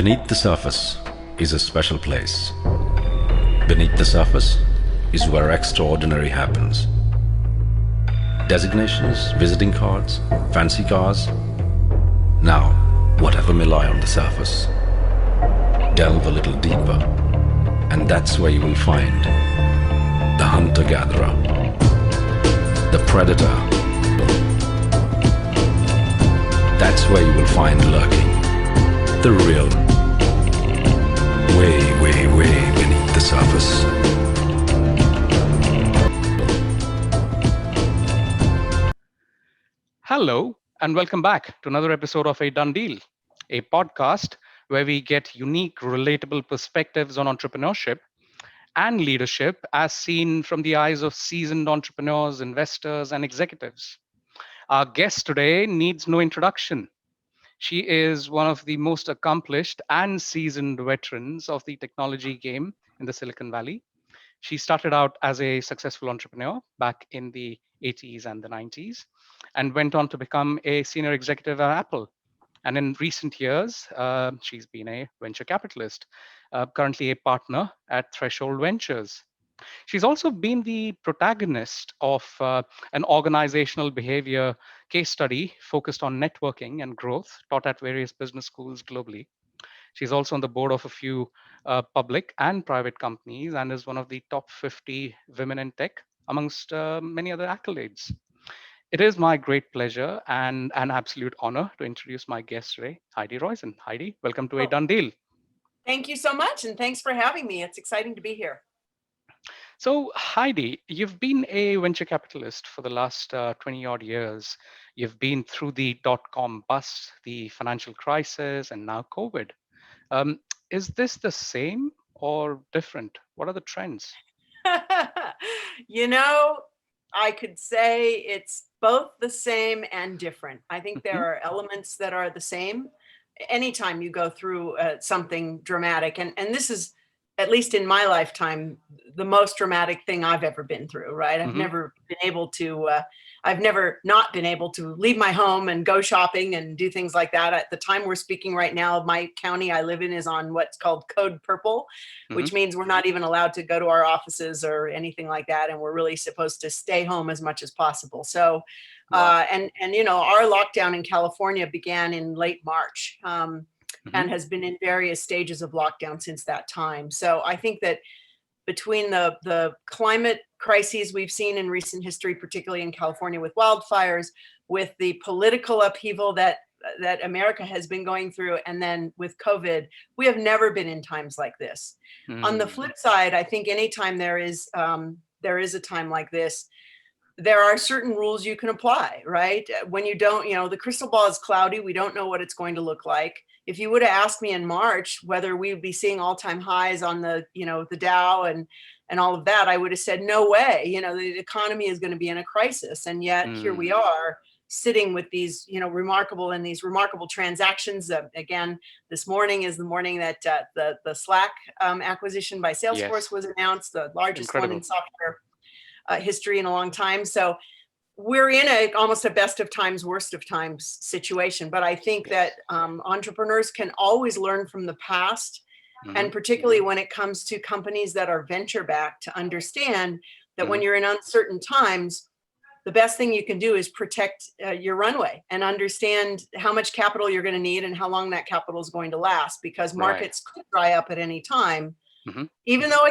Beneath the surface is a special place. Beneath the surface is where extraordinary happens. Designations, visiting cards, fancy cars. Now, whatever may lie on the surface, delve a little deeper, and that's where you will find the hunter-gatherer, the predator. That's where you will find lurking the real, way beneath the surface. Hello, and welcome back to another episode of A Done Deal, a podcast where we get unique, relatable perspectives on entrepreneurship and leadership as seen from the eyes of seasoned entrepreneurs, investors, and executives. Our guest today needs no introduction. She is one of the most accomplished and seasoned veterans of the technology game in the Silicon Valley. She started out as a successful entrepreneur back in the 80s and the 90s and went on to become a senior executive at Apple. And in recent years, she's been a venture capitalist, currently a partner at Threshold Ventures. She's also been the protagonist of an organizational behavior case study focused on networking and growth taught at various business schools globally. She's also on the board of a few public and private companies and is one of the top 50 women in tech, amongst many other accolades. It is my great pleasure and an absolute honor to introduce my guest today, Heidi Roizen. Heidi, welcome to A Well, Done Deal. thank you so much, and thanks for having me. It's exciting to be here. So, Heidi, you've been a venture capitalist for the last 20 odd years. You've been through the dot com bust, the financial crisis, and now COVID. Um, is this the same or different? What are the trends? You know, I could say it's both the same and different. I think Hmm. there are elements that are the same anytime you go through something dramatic. And this is, at least in my lifetime, the most dramatic thing I've ever been through, right? Hmm. I've never not been able to leave my home and go shopping and do things like that. At the time we're speaking right now, my county I live in is on what's called Code Purple, Hmm. which means we're not even allowed to go to our offices or anything like that. And we're really supposed to stay home as much as possible. So, Wow. and you know, our lockdown in California began in late March. Hmm. And has been in various stages of lockdown since that time. So I think that between the climate crises we've seen in recent history, particularly in California with wildfires, with the political upheaval that America has been going through, and then with COVID, we have never been in times like this. On the Mm. flip side, I think anytime there is a time like this, there are certain rules you can apply, right? When you don't, you know, the crystal ball is cloudy. We don't know what it's going to look like. If you would have asked me in March whether we would be seeing all-time highs on the, you know, the Dow and all of that, I would have said, no way. You know, the economy is going to be in a crisis. And yet here we Mm. are sitting with these, you know, remarkable transactions. Again, this morning is the morning that the Slack acquisition by Salesforce Yes, was announced, the largest one in incredible. software history in a long time. So we're in a almost a best of times, worst of times situation. But I think that Yes. entrepreneurs can always learn from the past, Hmm. and particularly when it comes to companies that are venture backed, to understand that Hmm. when you're in uncertain times, the best thing you can do is protect your runway and understand how much capital you're going to need and how long that capital is going to last, because Right. markets could dry up at any time. Hmm. Even though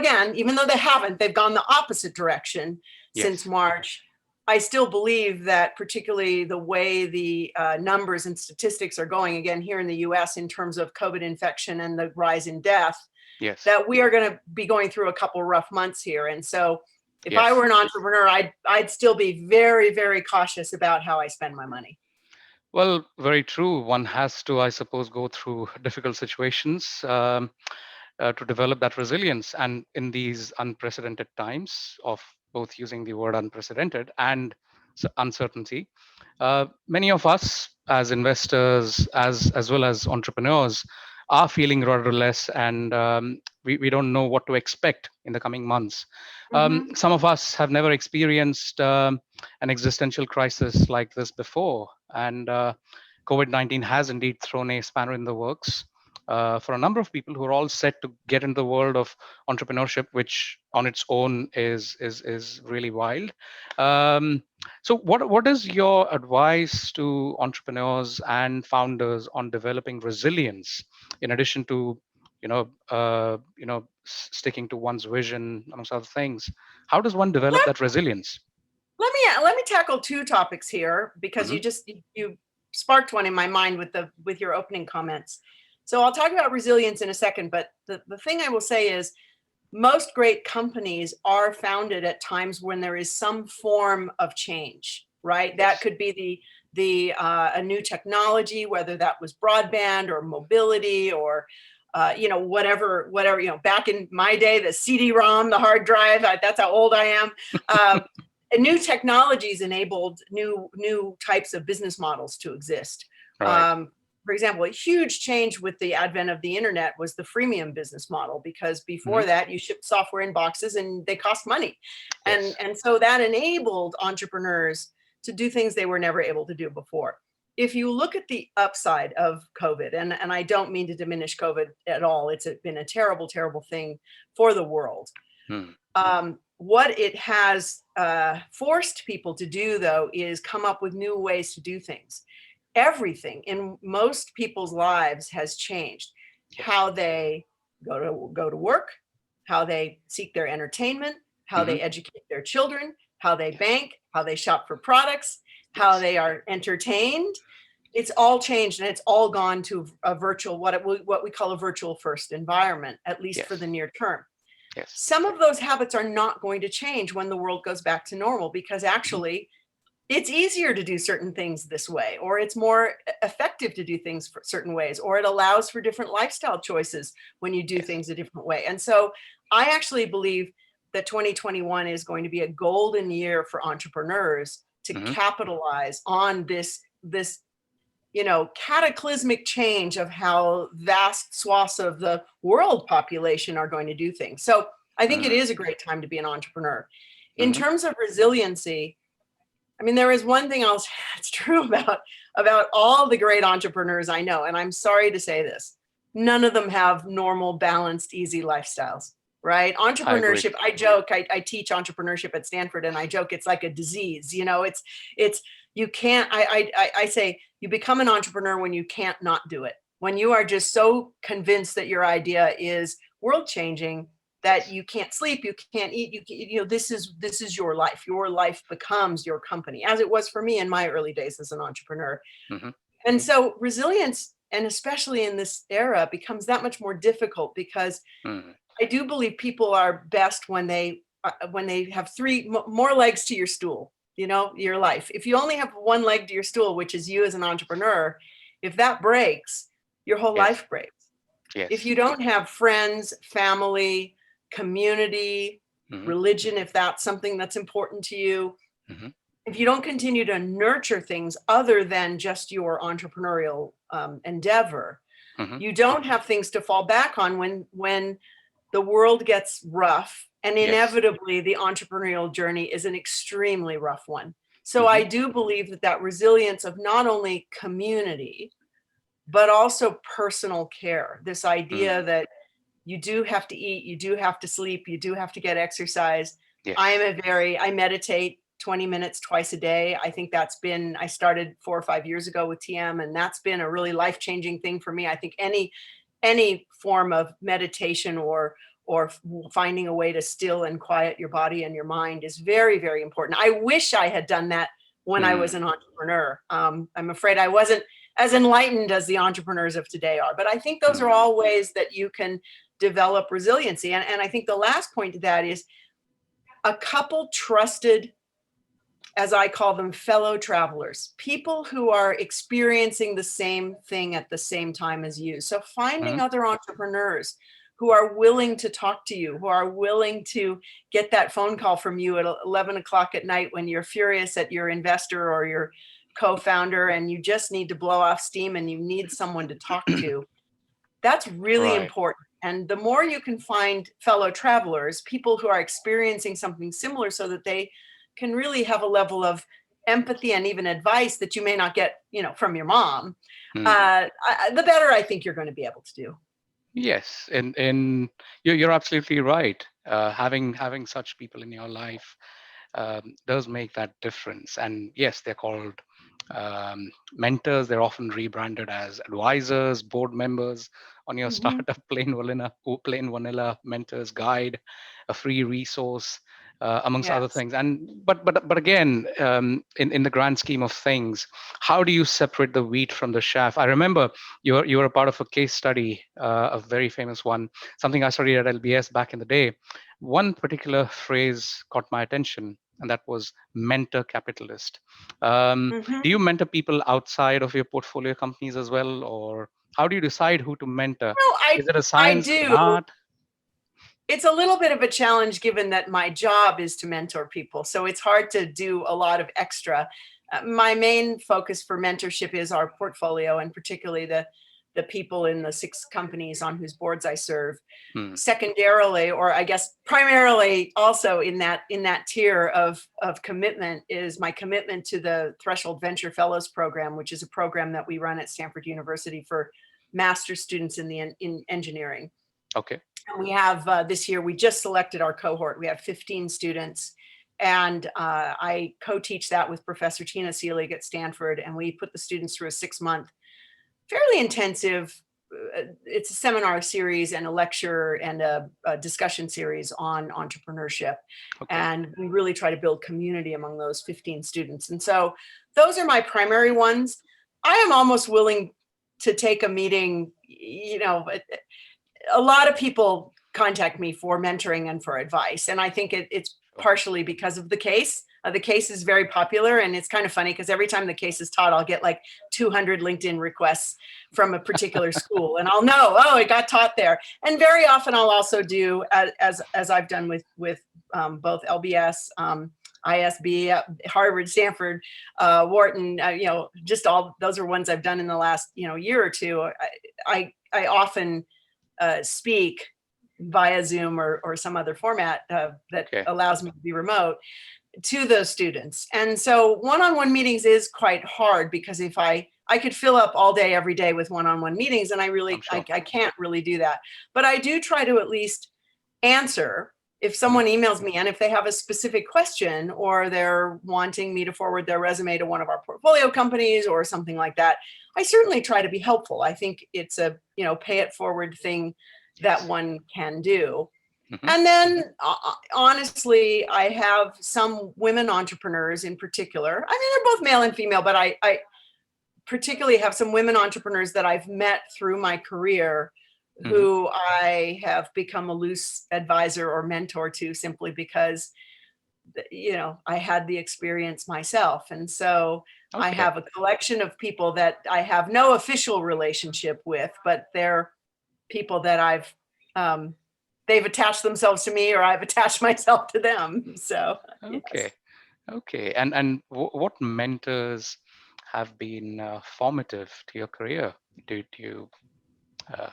they haven't, they've gone the opposite direction since Yes. March. I still believe that, particularly the way the numbers and statistics are going, again, here in the US, in terms of COVID infection and the rise in death, Yes. that we are going to be going through a couple rough months here. And so if I Yes. were an entrepreneur, I'd still be very cautious about how I spend my money. Well, very true. One has to, I suppose, go through difficult situations to develop that resilience. And in these unprecedented times of both using the word unprecedented and uncertainty, many of us as investors, as well as entrepreneurs, are feeling rudderless and we don't know what to expect in the coming months. Mm-hmm. Some of us have never experienced an existential crisis like this before. And COVID 19 has indeed thrown a spanner in the works. for a number of people who are all set to get into the world of entrepreneurship, which on its own is really wild. So what is your advice to entrepreneurs and founders on developing resilience in addition to sticking to one's vision amongst other things? How does one develop that resilience? Let me tackle two topics here, because you sparked one in my mind with your opening comments. So I'll talk about resilience in a second, but the thing I will say is most great companies are founded at times when there is some form of change, right? That could be a new technology, whether that was broadband or mobility or whatever, back in my day, the CD-ROM, the hard drive, that's how old I am. And new technologies enabled new types of business models to exist. Right. For example, a huge change with the advent of the internet was the freemium business model, because before that you shipped software in boxes and they cost money. Yes. And so that enabled entrepreneurs to do things they were never able to do before. If you look at the upside of COVID, and I don't mean to diminish COVID at all, it's been a terrible, terrible thing for the world. What it has forced people to do, though, is come up with new ways to do things. Everything in most people's lives has changed. How they go to work, how they seek their entertainment, how they educate their children, how they bank, how they shop for products, how they are entertained. It's all changed, and it's all gone to a virtual, what we call a virtual first environment, at least for the near term. Yes. Some of those habits are not going to change when the world goes back to normal, because actually it's easier to do certain things this way, or it's more effective to do things for certain ways, or it allows for different lifestyle choices when you do things a different way. And so I actually believe that 2021 is going to be a golden year for entrepreneurs to capitalize on this cataclysmic change of how vast swaths of the world population are going to do things. So I think it is a great time to be an entrepreneur. In terms of resiliency, I mean, there is one thing else that's true about all the great entrepreneurs I know, and I'm sorry to say this, none of them have normal, balanced, easy lifestyles, right? Entrepreneurship, I joke, I teach entrepreneurship at Stanford, and I joke it's like a disease. It's you can't, I say you become an entrepreneur when you can't not do it. When you are just so convinced that your idea is world changing that you can't sleep, you can't eat, this is your life. Your life becomes your company, as it was for me in my early days as an entrepreneur. And so resilience, and especially in this era, becomes that much more difficult, because I do believe people are best when they have three more legs to your stool, your life. If you only have one leg to your stool, which is you as an entrepreneur, if that breaks, your whole life breaks. If you don't have friends, family, community, religion, if that's something that's important to you, if you don't continue to nurture things other than just your entrepreneurial endeavor, you don't have things to fall back on when the world gets rough. And inevitably, the entrepreneurial journey is an extremely rough one. So I do believe that resilience of not only community, but also personal care, this idea that you do have to eat, you do have to sleep, you do have to get exercise. I meditate 20 minutes twice a day. I think I started 4 or 5 years ago with TM, and that's been a really life-changing thing for me. I think any form of meditation or finding a way to still and quiet your body and your mind is very, very important. I wish I had done that when I was an entrepreneur. I'm afraid I wasn't as enlightened as the entrepreneurs of today are, but I think those are all ways that you can develop resiliency. And I think the last point to that is a couple trusted, as I call them, fellow travelers, people who are experiencing the same thing at the same time as you. So finding other entrepreneurs who are willing to talk to you, who are willing to get that phone call from you at 11 o'clock at night when you're furious at your investor or your co-founder and you just need to blow off steam and you need someone to talk to. That's really important. And the more you can find fellow travelers, people who are experiencing something similar, so that they can really have a level of empathy and even advice that you may not get, from your mom, Hmm. the better I think you're going to be able to do. Yes, and you're absolutely right. Having such people in your life does make that difference. And yes, they're called mentors. They're often rebranded as advisors, board members on your Mhm. startup. Plain vanilla mentors guide, a free resource, amongst other Yes. things. And but again, in the grand scheme of things, how do you separate the wheat from the chaff? I remember you were a part of a case study, a very famous one, something I studied at LBS back in the day. One particular phrase caught my attention, and that was mentor capitalist. Mhm. Do you mentor people outside of your portfolio companies as well, or how do you decide who to mentor? No, Is it a I science, an do. art? It's a little bit of a challenge given that my job is to mentor people. So it's hard to do a lot of extra. My main focus for mentorship is our portfolio, and particularly the people in the 6 companies on whose boards I serve. Hmm. Secondarily, or I guess primarily also in that tier of commitment, is my commitment to the Threshold Venture Fellows program, which is a program that we run at Stanford University for master's students in engineering. Okay. And we have this year, we just selected our cohort. We have 15 students, and I co-teach that with Professor Tina Seelig at Stanford, and we put the students through a 6-month, fairly intensive, it's a seminar series and a lecture and a discussion series on entrepreneurship. Okay. And we really try to build community among those 15 students. And so those are my primary ones. I am almost willing to take a meeting, a lot of people contact me for mentoring and for advice. And I think it's partially because of the case. The case is very popular, and it's kind of funny because every time the case is taught, I'll get like 200 LinkedIn requests from a particular school, and I'll know, oh, it got taught there. And very often I'll also do, as I've done with both LBS, ISB, Harvard, Stanford, Wharton, just all those are ones I've done in the last year or two. I often speak via Zoom or some other format that Okay. allows me to be remote to those students. And so one-on-one meetings is quite hard, because if I could fill up all day, every day with one-on-one meetings, and I'm sure. I can't really do that. But I do try to at least answer if someone emails me, and if they have a specific question, or they're wanting me to forward their resume to one of our portfolio companies or something like that, I certainly try to be helpful. I think it's a, pay it forward thing that one can do. Mhm. And then honestly, I have some women entrepreneurs in particular. I mean, they're both male and female, but I particularly have some women entrepreneurs that I've met through my career, who I have become a loose advisor or mentor to, simply because, I had the experience myself. And so I Okay. have a collection of people that I have no official relationship with, but they're people that I've, they've attached themselves to me, or I've attached myself to them. So, Okay. yes. Okay. And what mentors have been formative to your career? Do you uh,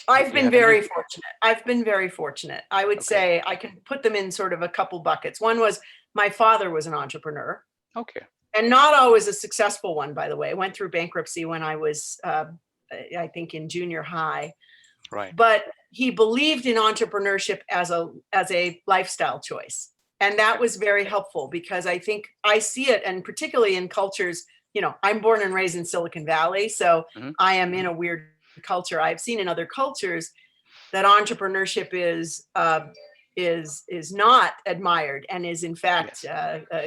I've do you been have any? very fortunate. I've been very fortunate. I would Okay. say I can put them in sort of a couple buckets. One was, my father was an entrepreneur, Okay. and not always a successful one, by the way. Went through bankruptcy when I was, I think, in junior high. Right. But he believed in entrepreneurship as a lifestyle choice. And that was very helpful, because I think I see it, and particularly in cultures, I'm born and raised in Silicon Valley, so Mhm. I am in a weird culture. I've seen in other cultures that entrepreneurship is not admired, and is in fact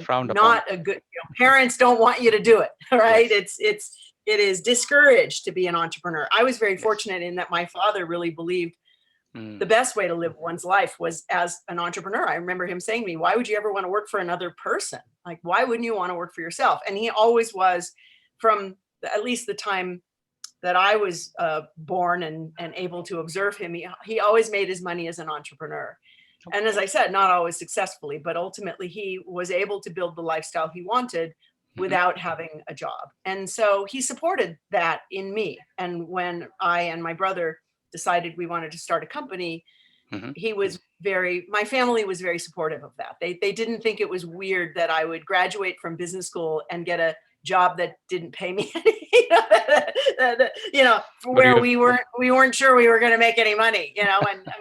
Frowned upon. not a good, parents don't want you to do it, right? Yes. It is discouraged to be an entrepreneur. I was very Yes. fortunate in that my father really believed Mm. the best way to live one's life was as an entrepreneur. I remember him saying to me, why would you ever want to work for another person? Like, why wouldn't you want to work for yourself? And he always was, from at least the time that I was born and able to observe him, he always made his money as an entrepreneur. Okay. And as I said, not always successfully, but ultimately he was able to build the lifestyle he wanted without having a job. And so he supported that in me. And when I and my brother decided we wanted to start a company, Mhm. My family was very supportive of that. They didn't think it was weird that I would graduate from business school and get a job that didn't pay me any, But where you, we weren't sure we were going to make any money, and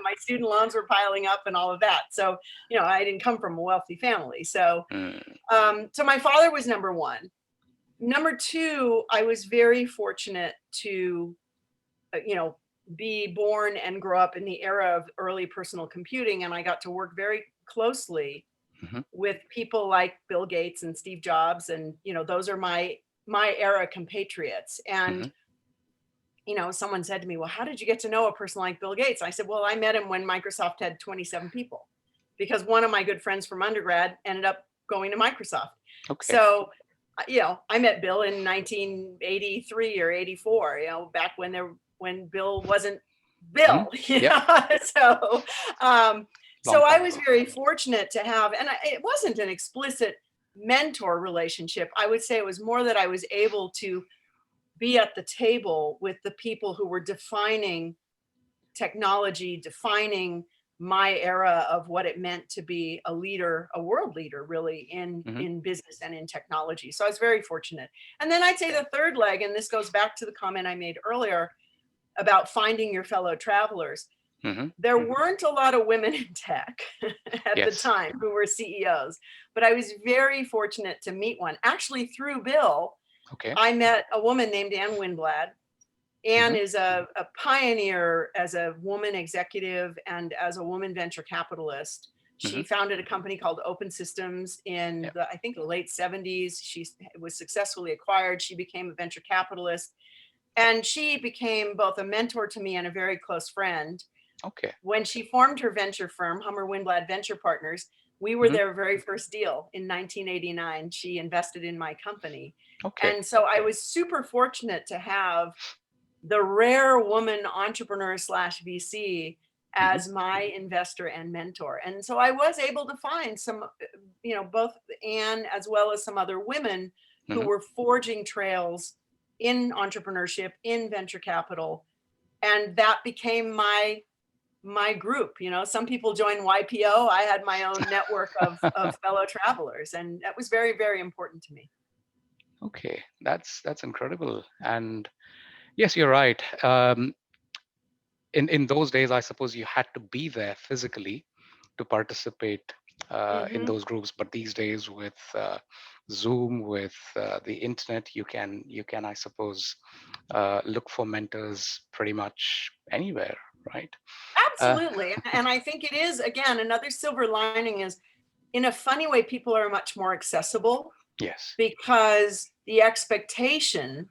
my student loans were piling up and all of that. So, I didn't come from a wealthy family. So, so my father was number one. Number two, I was very fortunate to, be born and grow up in the era of early personal computing. And I got to work very closely Mhm. with people like Bill Gates and Steve Jobs. And, those are my era compatriots. And, someone said to me, well, how did you get to know a person like Bill Gates? I said, well, I met him when Microsoft had 27 people, because one of my good friends from undergrad ended up going to Microsoft. Okay. So, I met Bill in 1983 or 84, back when Bill wasn't Bill. So, Long I time was ago. very fortunate to have, and it wasn't an explicit mentor relationship. I would say it was more that I was able to be at the table with the people who were defining technology, defining my era of what it meant to be a leader, a world leader, really, in business and in technology. So I was very fortunate. And then I'd say the third leg, and this goes back to the comment I made earlier about finding your fellow travelers. There weren't a lot of women in tech at the time who were CEOs, but I was very fortunate to meet one. Actually, through Bill, I met a woman named Ann Winblad. Ann is a pioneer as a woman executive and as a woman venture capitalist. She founded a company called Open Systems in I think the late 70s. She was successfully acquired. She became a venture capitalist, and she became both a mentor to me and a very close friend. Okay. When she formed her venture firm, Hummer Winblad Venture Partners, we were their very first deal in 1989. She invested in my company. Okay. And so I was super fortunate to have the rare woman entrepreneur / VC as my investor and mentor. And so I was able to find some, both Anne as well as some other women who were forging trails in entrepreneurship, in venture capital. And that became my group. Some people join YPO. I had my own network of fellow travelers, and that was very, very important to me. Okay, that's incredible. And yes, you're right. In those days, I suppose you had to be there physically to participate in those groups. But these days, with Zoom, with the internet, you can, I suppose, look for mentors pretty much anywhere, right? Absolutely. And I think it is, again, another silver lining is, in a funny way, people are much more accessible. Yes. Because the expectation,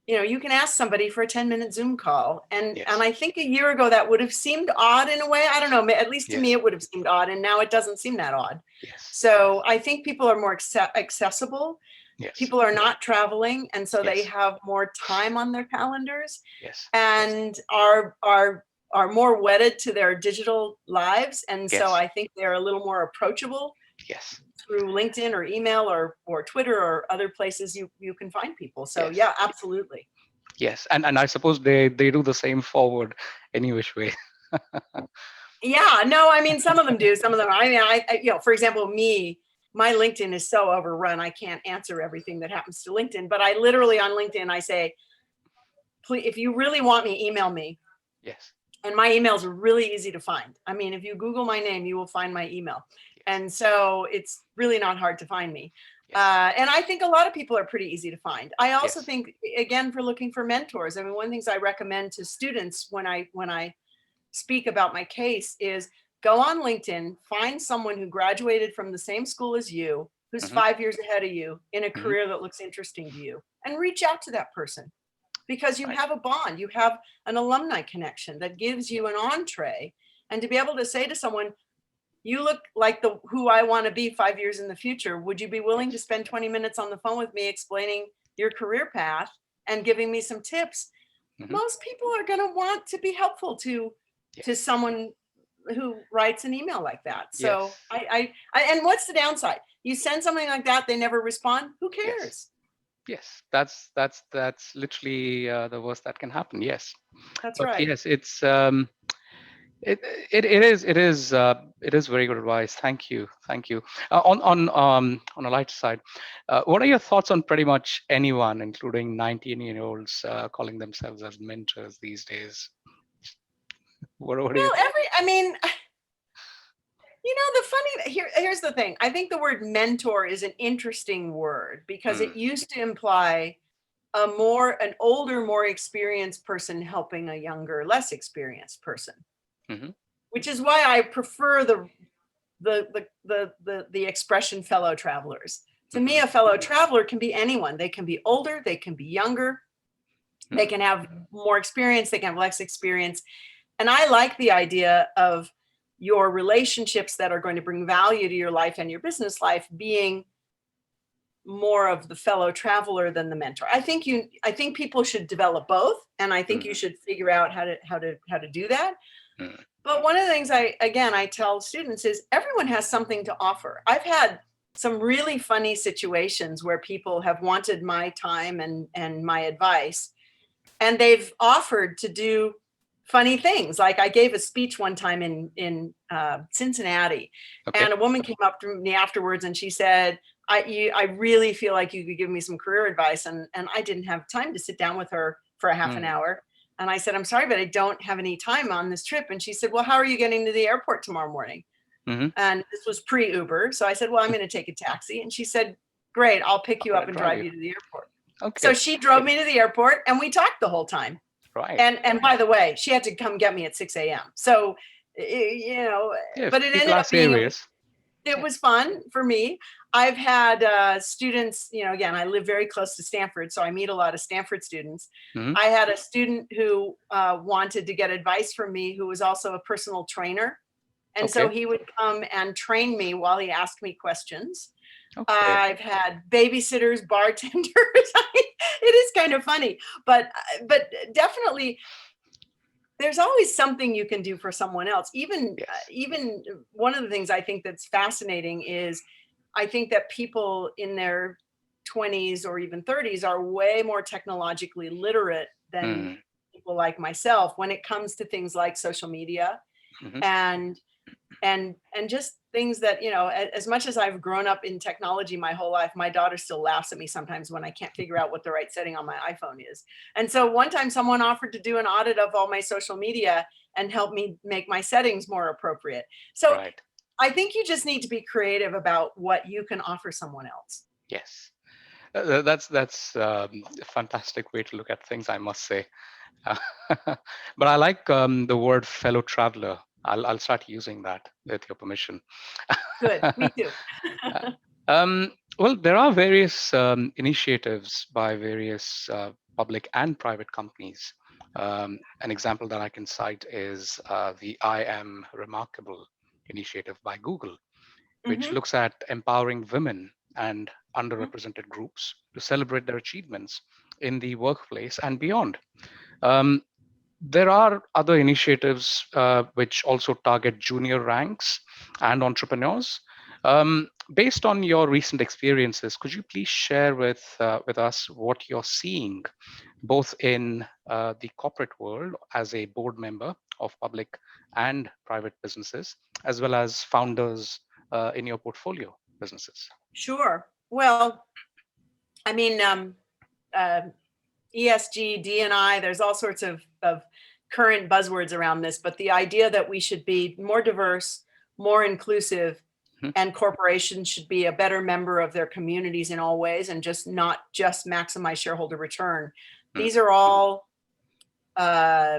you can ask somebody for a 10-minute Zoom call. And I think a year ago that would have seemed odd in a way. I don't know, at least to me it would have seemed odd. And now it doesn't seem that odd. Yes. So I think people are more accessible. Yes. People are not traveling. And so they have more time on their calendars. Yes. And are more wedded to their digital lives. And so I think they're a little more approachable. Yes. Through LinkedIn or email or Twitter or other places you can find people. So yeah, absolutely. Yes, and I suppose they do the same forward any which way. Yeah, no, I mean, some of them do. Some of them, I mean, I for example, my LinkedIn is so overrun. I can't answer everything that happens to LinkedIn, but I literally on LinkedIn, I say, please, if you really want me, email me. Yes. And my emails are really easy to find. I mean, if you Google my name, you will find my email. And so it's really not hard to find me. And I think a lot of people are pretty easy to find. I also think, again, for looking for mentors, I mean, one of the things I recommend to students when I speak about my case is go on LinkedIn, find someone who graduated from the same school as you, who's 5 years ahead of you in a career that looks interesting to you, and reach out to that person. Because you have a bond, you have an alumni connection that gives you an entree. And to be able to say to someone, you look like who I want to be 5 years in the future. Would you be willing to spend 20 minutes on the phone with me explaining your career path and giving me some tips? Most people are going to want to be helpful to someone who writes an email like that. So I and what's the downside? You send something like that, they never respond. Who cares? Yes, that's literally the worst that can happen. Yes, that's but right. yes, it's It it is very good advice. Thank you, thank you. On a lighter side, what are your thoughts on pretty much anyone, including 19-year-olds, calling themselves as mentors these days? What are your Well, thoughts? I mean, the here's the thing. I think the word mentor is an interesting word because Mm, it used to imply an older, more experienced person helping a younger, less experienced person, hmm which is why I prefer the expression fellow travelers. To me, hmm a fellow traveler can be anyone. They can be older, they can be younger, they mm, can have more experience, they can have less experience. And I like the idea of your relationships that are going to bring value to your life and your business life being more of the fellow traveler than the mentor. I think people should develop both, and I think you mm, should figure out how to do that. mm. But one of the things I tell students is everyone has something to offer. I've had some really funny situations where people have wanted my time and my advice, and they've offered to do funny things. Like I gave a speech one time in Cincinnati, Okay. and a woman came up to me afterwards and she said, I really feel like you could give me some career advice. And I didn't have time to sit down with her for a half an Mm, hour. And I said, I'm sorry, but I don't have any time on this trip. And she said, well, how are you getting to the airport tomorrow morning? hmm And this was pre-Uber. So I said, well, I'm going to take a taxi. And she said, great, I'll pick you I'll up and drive drive you. you to the airport. So Okay. she drove me to the airport and we talked the whole time. Right. And by the way, she had to come get me at 6 a.m. So, Yeah. but it People ended are up being, serious. it Yeah. was fun for me. I've had students, again, I live very close to Stanford, so I meet a lot of Stanford students. hmm I had a student who wanted to get advice from me, who was also a personal trainer. And so Okay. he would come and train me while he asked me questions. Okay. I've had babysitters, bartenders. It is kind of funny, but definitely there's always something you can do for someone else. Yes. Even one of the things I think that's fascinating is I think that people in their 20s or even 30s are way more technologically literate than Mm, people like myself when it comes to things like social media hmm and and just things that as much as I've grown up in technology my whole life, my daughter still laughs at me sometimes when I can't figure out what the right setting on my iPhone is. And so one time someone offered to do an audit of all my social media and help me make my settings more appropriate. So Right. I think you just need to be creative about what you can offer someone else. Yes. That's a fantastic way to look at things, I must say. Uh, but I like the word fellow traveler. I'll start using that with your permission. Good, me too. Uh, well, there are various initiatives by various public and private companies. An example that I can cite is the I Am Remarkable initiative by Google, which Hmm. looks at empowering women and underrepresented groups to celebrate their achievements in the workplace and beyond. Um, there are other initiatives which also target junior ranks and entrepreneurs. Based on your recent experiences, could you please share with us what you're seeing, both in the corporate world as a board member of public and private businesses, as well as founders in your portfolio businesses? Sure. Well, I mean, uh, ESG, D&I, there's all sorts of current buzzwords around this, but the idea that we should be more diverse, more inclusive, Mhm. and corporations should be a better member of their communities in all ways and not just maximize shareholder return. Mm, These are all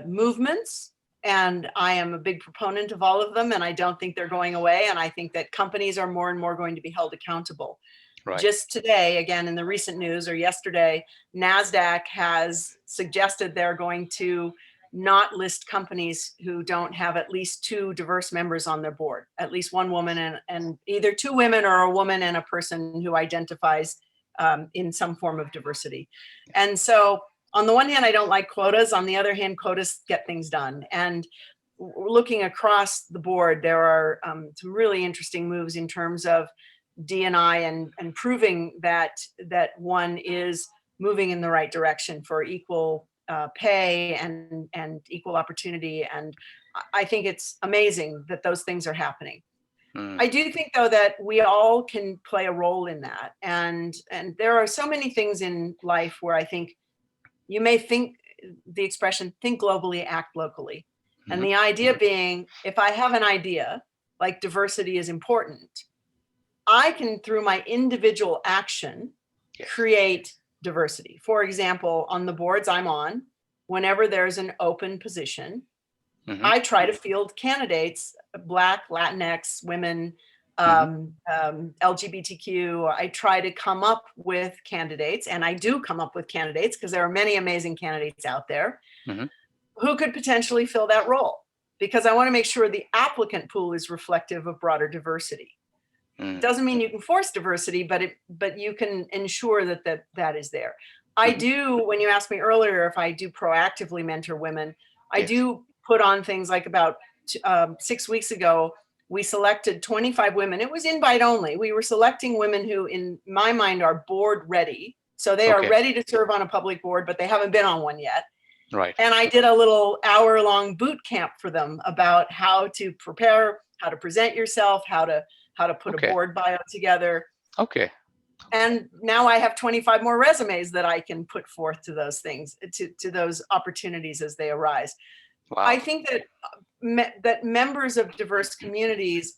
movements, and I am a big proponent of all of them, and I don't think they're going away. And I think that companies are more and more going to be held accountable. right. Just today, again, in the recent news, or yesterday, NASDAQ has suggested they're going to not list companies who don't have at least two diverse members on their board, at least one woman and either two women or a woman and a person who identifies in some form of diversity. And so on the one hand, I don't like quotas. On the other hand, quotas get things done. And looking across the board, there are some really interesting moves in terms of D&I and proving that one is moving in the right direction for equal pay and equal opportunity and I think it's amazing that those things are happening. Mm. I do think, though, that we all can play a role in that. And there are so many things in life where I think you may think the expression, think globally, act locally. And the idea being, if I have an idea, like diversity is important, I can, through my individual action, create diversity. For example, on the boards I'm on, whenever there's an open position, I try to field candidates, Black, Latinx, women, LGBTQ. I try to come up with candidates, and I do come up with candidates because there are many amazing candidates out there who could potentially fill that role, because I want to make sure the applicant pool is reflective of broader diversity. It doesn't mean you can force diversity, but you can ensure that is there. I do, when you asked me earlier if I do proactively mentor women, I do put on things like about 6 weeks ago, we selected 25 women. It was invite only. We were selecting women who, in my mind, are board ready. So they are ready to serve on a public board, but they haven't been on one yet. Right. And I did a little hour-long boot camp for them about how to prepare, how to present yourself, how to put a board bio together. Okay. And now I have 25 more resumes that I can put forth to those things, to those opportunities as they arise. Wow. I think that that members of diverse communities,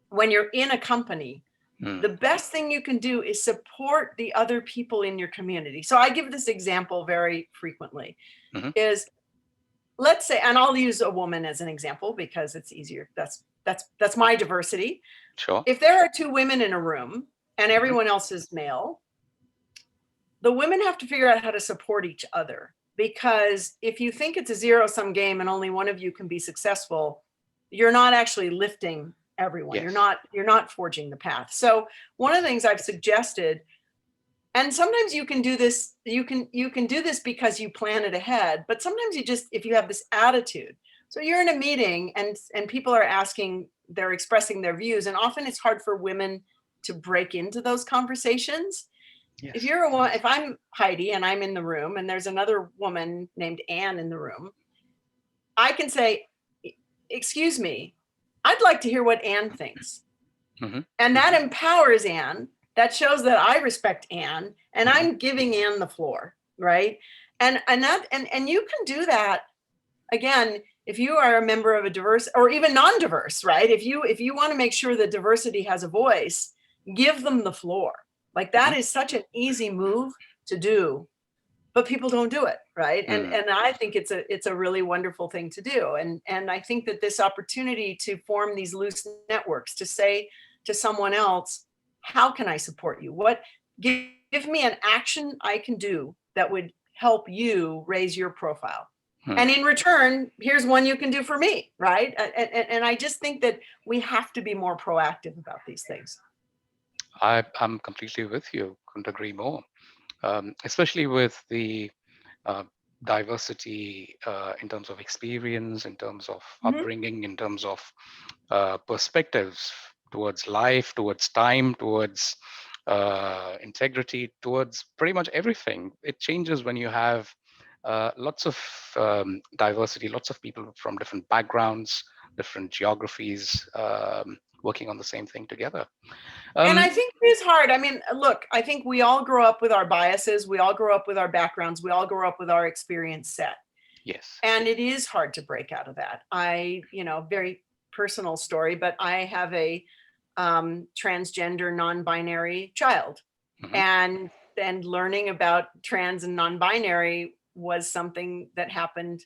when you're in a company, the best thing you can do is support the other people in your community. So I give this example very frequently, is, let's say, and I'll use a woman as an example because it's easier. That's my diversity. Sure. If there are two women in a room and everyone else is male, the women have to figure out how to support each other. Because if you think it's a zero-sum game and only one of you can be successful, you're not actually lifting everyone. Yes. You're not forging the path. So one of the things I've suggested, and sometimes you can do this, you can do this because you plan it ahead, but sometimes you just, if you have this attitude. So you're in a meeting and people are asking, they're expressing their views, and often it's hard for women to break into those conversations. Yes. If I'm Heidi and I'm in the room and there's another woman named Anne in the room, I can say, excuse me, I'd like to hear what Anne thinks. And that empowers Anne. That shows that I respect Anne, and I'm giving Anne the floor, right? And you can do that, again, if you are a member of a diverse or even non-diverse, right? If you want to make sure that diversity has a voice, give them the floor. Like, that is such an easy move to do, but people don't do it, right? And I think it's a really wonderful thing to do. And I think that this opportunity to form these loose networks, to say to someone else, how can I support you? Give me an action I can do that would help you raise your profile. And in return, here's one you can do for me, right? And I just think that we have to be more proactive about these things. I'm completely with you. Couldn't agree more. Especially with the diversity in terms of experience, in terms of upbringing, in terms of perspectives towards life, towards time, towards integrity, towards pretty much everything. It changes when you have lots of diversity, lots of people from different backgrounds, different geographies, working on the same thing together. And I think it is hard. I mean, look, I think we all grow up with our biases. We all grow up with our backgrounds. We all grow up with our experience set. Yes. And it is hard to break out of that. Very personal story, but I have a transgender, non-binary child. And learning about trans and non-binary was something that happened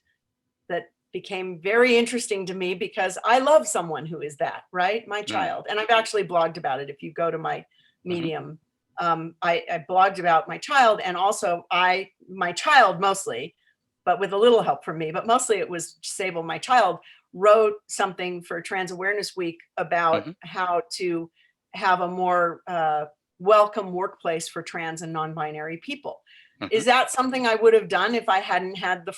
that became very interesting to me, because I love someone who is that, right? My child. And I've actually blogged about it. If you go to my Medium, I blogged about my child, and also my child mostly, but with a little help from me, but mostly it was Sable, my child, wrote something for Trans Awareness Week about how to have a more welcome workplace for trans and non-binary people. Is that something I would have done if I hadn't had the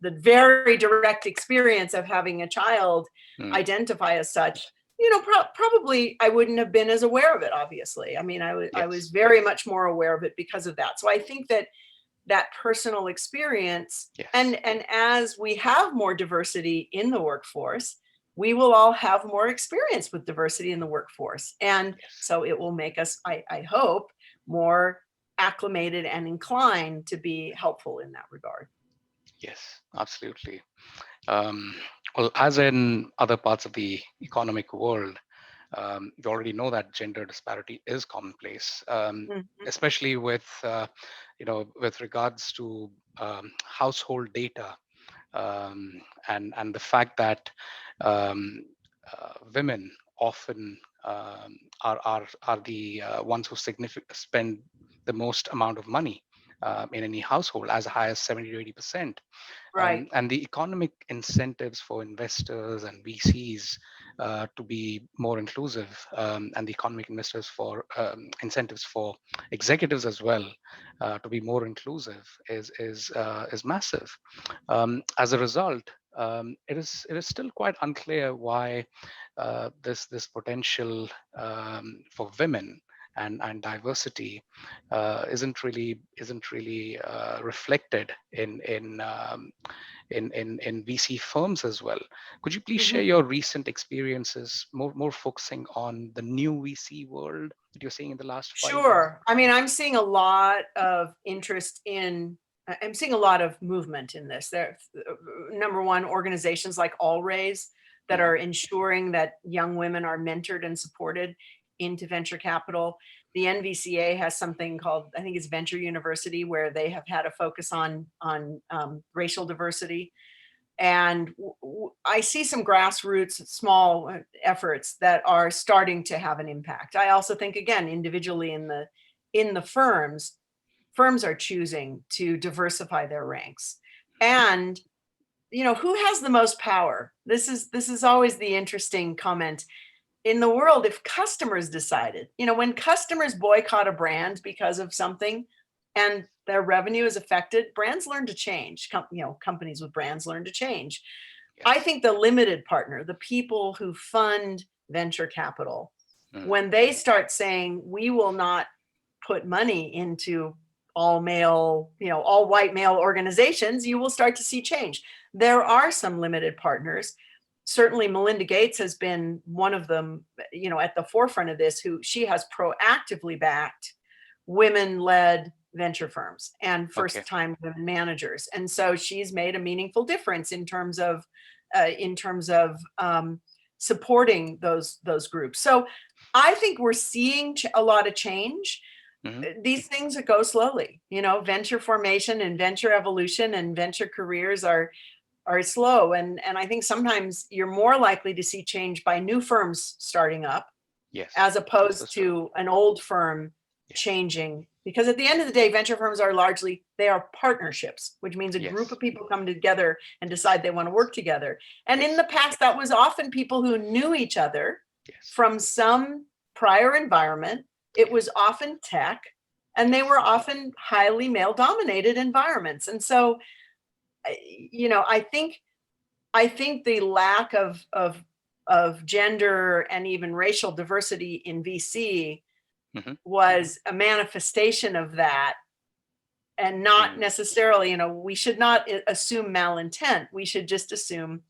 the very direct experience of having a child identify as such? Probably I wouldn't have been as aware of it, obviously. I mean, I was very much more aware of it because of that. So I think that that personal experience. Yes. And as we have more diversity in the workforce, we will all have more experience with diversity in the workforce. And Yes. so it will make us, I hope, more acclimated and inclined to be helpful in that regard. Yes, absolutely. Um, well, as in other parts of the economic world, we already know that gender disparity is commonplace, Mhm. especially with, with regards to household data, and the fact that women often are the ones who spend the most amount of money in any household, as high as 70 to 80%. Right. And the economic incentives for investors and VCs to be more inclusive, and the economic investors for incentives for executives as well to be more inclusive is massive. As a result, it is still quite unclear why this potential for women and diversity isn't really reflected in VC firms as well. Could you please share Mhm. your recent experiences, more focusing on the new VC world that you're seeing in the last 5 years? Sure. I mean, I'm seeing a lot of interest in, I'm seeing a lot of movement in this. There, number one, organizations like Allraise that Mhm. are ensuring that young women are mentored and supported into venture capital. The NVCA has something called, I think it's Venture University, where they have had a focus on racial diversity. And I see some grassroots, small efforts that are starting to have an impact. I also think, again, individually in the firms are choosing to diversify their ranks. And who has the most power? This is always the interesting comment in the world. If customers decided, when customers boycott a brand because of something and their revenue is affected, brands learn to change. Companies with brands learn to change. I Yes. think the limited partner, the people who fund venture capital, Mm. when they start saying, we will not put money into all male, all white male organizations, you will start to see change. There are some limited partners. Certainly Melinda Gates has been one of them, at the forefront of this, who she has proactively backed women-led venture firms and Okay. first-time women managers. And so she's made a meaningful difference in terms of supporting those groups. So I think we're seeing a lot of change. Mhm. These things that go slowly, venture formation and venture evolution and venture careers are slow. And I think sometimes you're more likely to see change by new firms starting up Yes. as That's opposed true. to an old firm Yes. changing. Because at the end of the day, venture firms are largely, they are partnerships, which means a group Yes. of people come together and decide they want to work together. And in Yes. the past, that was often people who knew each other Yes. from some prior environment. It was often tech, and they were often highly male dominated environments. And so, I think the lack of gender and even racial diversity in VC Mhm. was a manifestation of that, and not Mm. necessarily, we should not assume malintent. We should just assume,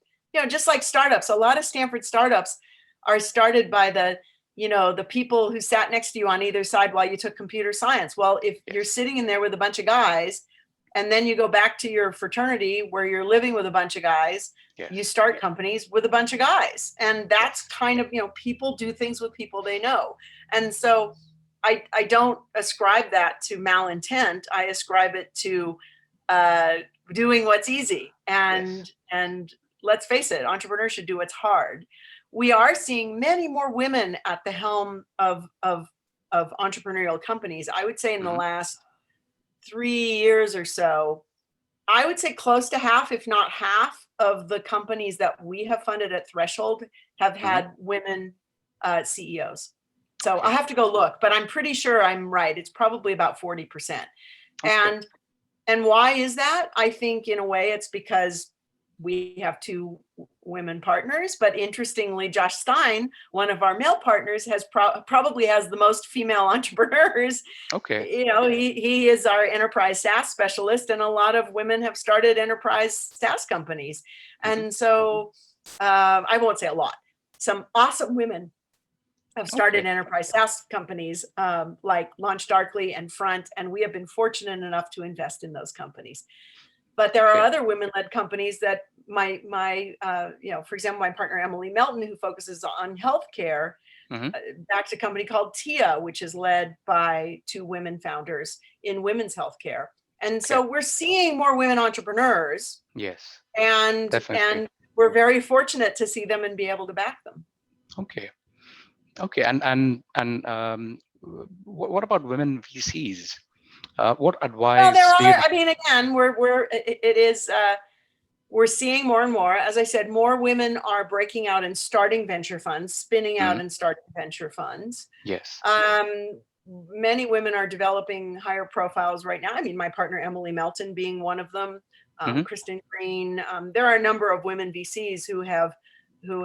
just like startups, a lot of Stanford startups are started by the people who sat next to you on either side while you took computer science. Well, if you're Yes. sitting in there with a bunch of guys, and then you go back to your fraternity where you're living with a bunch of guys, Yes. you start companies with a bunch of guys. And that's Yes. kind of, people do things with people they know. And so I don't ascribe that to malintent. I ascribe it to doing what's easy. Yes. And let's face it, entrepreneurs should do what's hard. We are seeing many more women at the helm of entrepreneurial companies. I would say in the Mhm. last 3 years or so, I would say close to half, if not half, of the companies that we have funded at Threshold have Mhm. had women CEOs. So Okay. I'll have to go look, but I'm pretty sure I'm right. It's probably about 40%. Okay. And why is that? I think in a way it's because we have 2 women partners, but interestingly, Josh Stein, one of our male partners, has probably has the most female entrepreneurs. Okay. You know, he is our enterprise SaaS specialist, and a lot of women have started enterprise SaaS companies. And so I won't say a lot. Some awesome women have started enterprise SaaS companies like Launch Darkly and Front, and we have been fortunate enough to invest in those companies. But there are other women-led companies that my for example, my partner Emily Melton, who focuses on healthcare, backed a company called TIA, which is led by 2 women founders in women's healthcare. And so we're seeing more women entrepreneurs. Yes. And Definitely. we're very fortunate to see them and be able to back them. Okay. And what about women VCs? What advice? Well, there are. I mean, again, we're seeing more and more. As I said, more women are breaking out and starting venture funds, spinning out and starting venture funds. Yes. Many women are developing higher profiles right now. I mean, my partner Emily Melton being one of them. Kristen Green. There are a number of women VCs who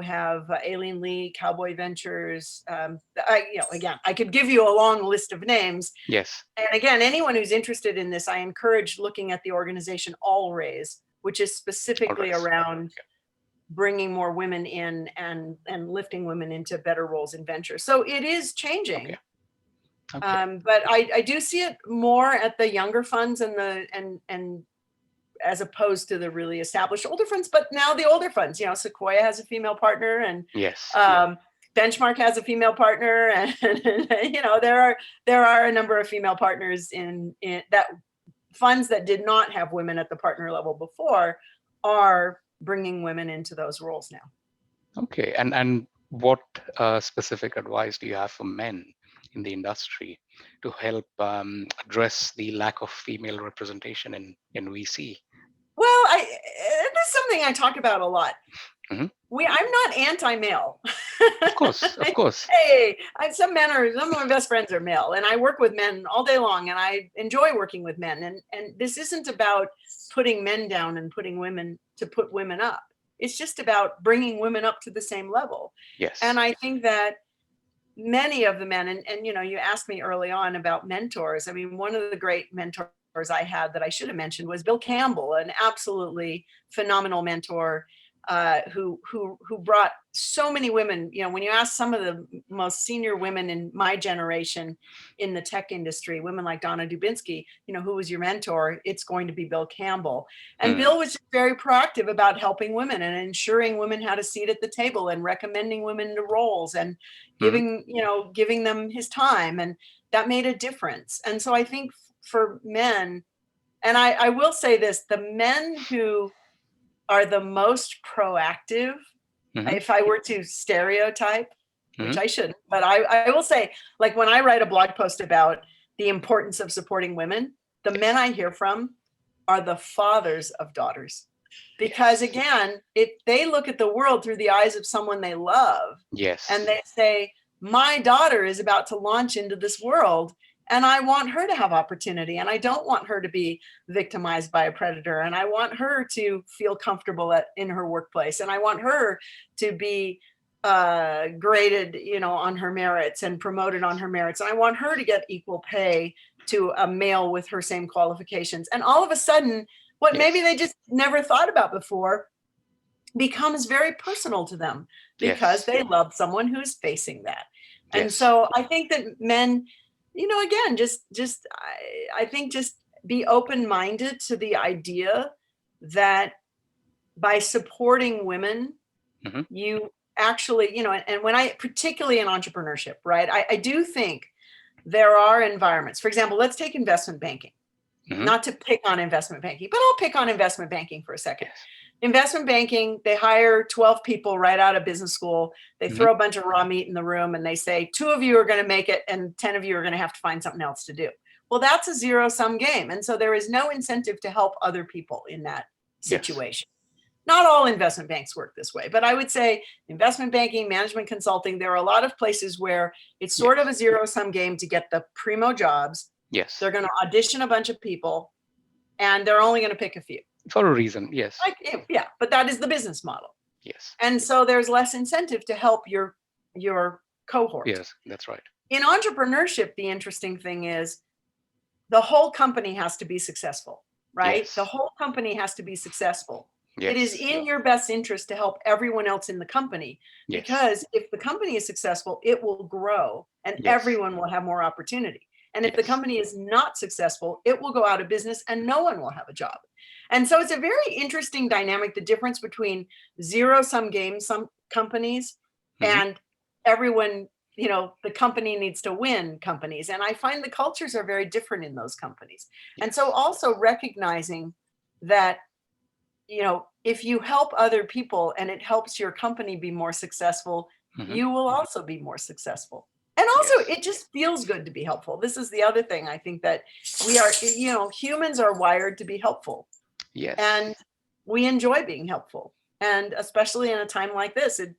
have Aileen Lee, Cowboy Ventures. Again, I could give you a long list of names. Yes. And again, anyone who's interested in this, I encourage looking at the organization All Raise, which is specifically around bringing more women in and lifting women into better roles in venture. So it is changing. But I do see it more at the younger funds and as opposed to the really established older funds, but now the older funds, Sequoia has a female partner, and Benchmark has a female partner, and there are a number of female partners in that funds that did not have women at the partner level before are bringing women into those roles now. Okay, and what specific advice do you have for men in the industry to help address the lack of female representation in VC? Well, this is something I talk about a lot. I'm not anti-male. Of course. Hey, some of my best friends are male, and I work with men all day long, and I enjoy working with men. And this isn't about putting men down and put women up. It's just about bringing women up to the same level. Yes. And I think that many of the men, and you asked me early on about mentors. I mean, one of the great mentors I had that I should have mentioned was Bill Campbell, an absolutely phenomenal mentor who brought so many women. When you ask some of the most senior women in my generation in the tech industry, women like Donna Dubinsky, who was your mentor? It's going to be Bill Campbell. And Bill was just very proactive about helping women and ensuring women had a seat at the table and recommending women to roles and giving them his time. And that made a difference. And so I think for men, and I will say this, the men who are the most proactive, if I were to stereotype, which I shouldn't, but I will say, like when I write a blog post about the importance of supporting women, the men I hear from are the fathers of daughters. Because again, they look at the world through the eyes of someone they love. Yes. And they say, my daughter is about to launch into this world, and I want her to have opportunity, and I don't want her to be victimized by a predator, and I want her to feel comfortable in her workplace, and I want her to be graded, on her merits and promoted on her merits, and I want her to get equal pay to a male with her same qualifications. And all of a sudden, what maybe they just never thought about before becomes very personal to them because they love someone who's facing that. And so I think that men, again, I think just be open-minded to the idea that by supporting women, you actually, and when particularly in entrepreneurship, right? I do think there are environments. For example, let's take investment banking. Not to pick on investment banking, but I'll pick on investment banking for a second. Investment banking, they hire 12 people right out of business school. They throw a bunch of raw meat in the room and they say, 2 of you are going to make it and 10 of you are going to have to find something else to do. Well, that's a zero-sum game. And so there is no incentive to help other people in that situation. Not all investment banks work this way, but I would say investment banking, management consulting, there are a lot of places where it's sort of a zero-sum game to get the primo jobs. They're going to audition a bunch of people and they're only going to pick a few. For a reason, yes. Yeah, but that is the business model. Yes. And so there's less incentive to help your cohort. Yes, that's right. In entrepreneurship, the interesting thing is the whole company has to be successful, right? Yes. The whole company has to be successful. Yes. It is in your best interest to help everyone else in the company, Yes. because if the company is successful, it will grow and Yes. everyone will have more opportunity. And if the Yes. company is not successful, it will go out of business and no one will have a job. And so it's a very interesting dynamic, the difference between zero-sum game, some companies, and everyone, the company needs to win companies. And I find the cultures are very different in those companies. Yes. And so also recognizing that, if you help other people and it helps your company be more successful, you will also be more successful. And also, Yes. it just feels good to be helpful. This is the other thing. I think that we are, humans are wired to be helpful. Yes. And we enjoy being helpful. And especially in a time like this, it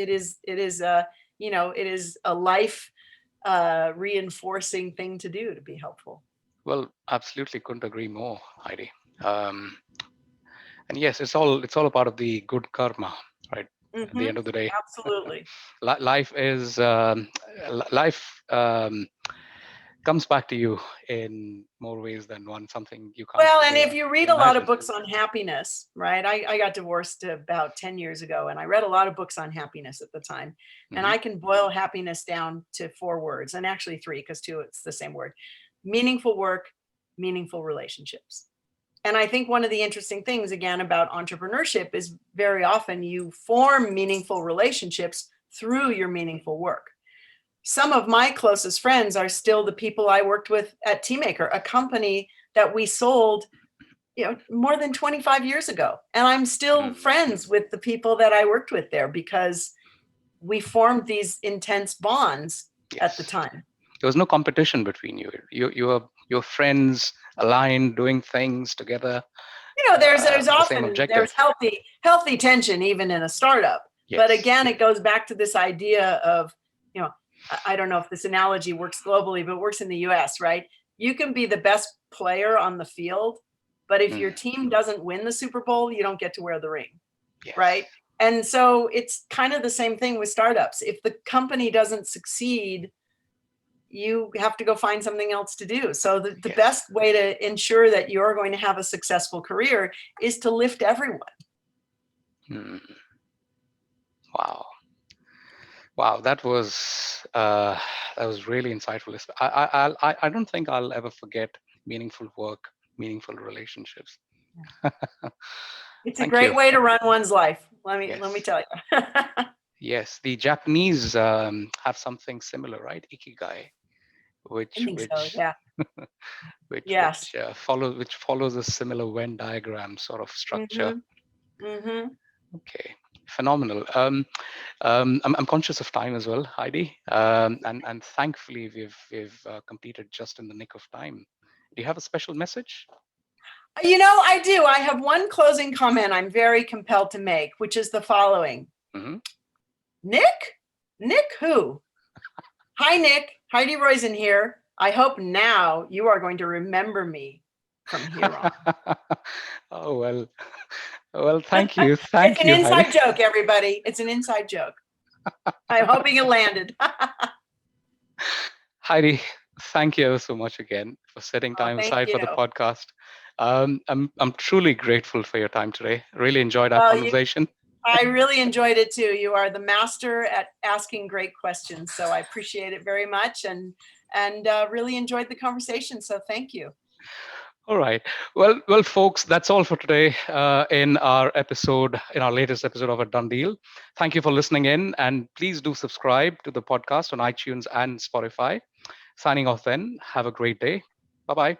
is a life reinforcing thing to do, to be helpful. Well, absolutely couldn't agree more, Heidi. And yes, it's all a part of the good karma, right? At the end of the day, Absolutely. life is life comes back to you in more ways than one. Something you can't. Well, and if you read a lot of imagine. books on happiness, right? I got divorced about 10 years ago, and I read a lot of books on happiness at the time. And I can boil happiness down to 4 words, and actually 3, because 2, it's the same word: meaningful work, meaningful relationships. And I think one of the interesting things, again, about entrepreneurship is very often you form meaningful relationships through your meaningful work. Some of my closest friends are still the people I worked with at Teamaker, a company that we sold, more than 25 years ago. And I'm still friends with the people that I worked with there, because we formed these intense bonds at the time. There was no competition between you. You're friends, aligned, doing things together. There's often there's healthy tension even in a startup. Yes. But again, it goes back to this idea of, I don't know if this analogy works globally, but it works in the US, right? You can be the best player on the field, but if your team doesn't win the Super Bowl, you don't get to wear the ring, right? And so it's kind of the same thing with startups. If the company doesn't succeed, you have to go find something else to do. So the best way to ensure that you're going to have a successful career is to lift everyone. Wow, that was really insightful. I don't think I'll ever forget meaningful work, meaningful relationships. It's a great way to run one's life. Let me tell you. Yes, the Japanese have something similar, right? Ikigai, which follows a similar Venn diagram sort of structure. Okay, phenomenal. I'm conscious of time as well, Heidi, and thankfully we've completed just in the nick of time. Do you have a special message? I do. I have one closing comment I'm very compelled to make, which is the following. Nick who? Hi, Nick. Heidi Roizen here. I hope now you are going to remember me from here on. Oh, well, thank you. Thank you. It's an inside joke, everybody. It's an inside joke. I'm hoping it landed. Heidi, thank you so much again for setting time aside for the podcast. I'm truly grateful for your time today. Really enjoyed our conversation. I really enjoyed it too. You are the master at asking great questions, so I appreciate it very much, and really enjoyed the conversation. So thank you. All right. Well, folks, that's all for today in our latest episode of A Done Deal. Thank you for listening in, and please do subscribe to the podcast on iTunes and Spotify. Signing off then. Have a great day. Bye-bye.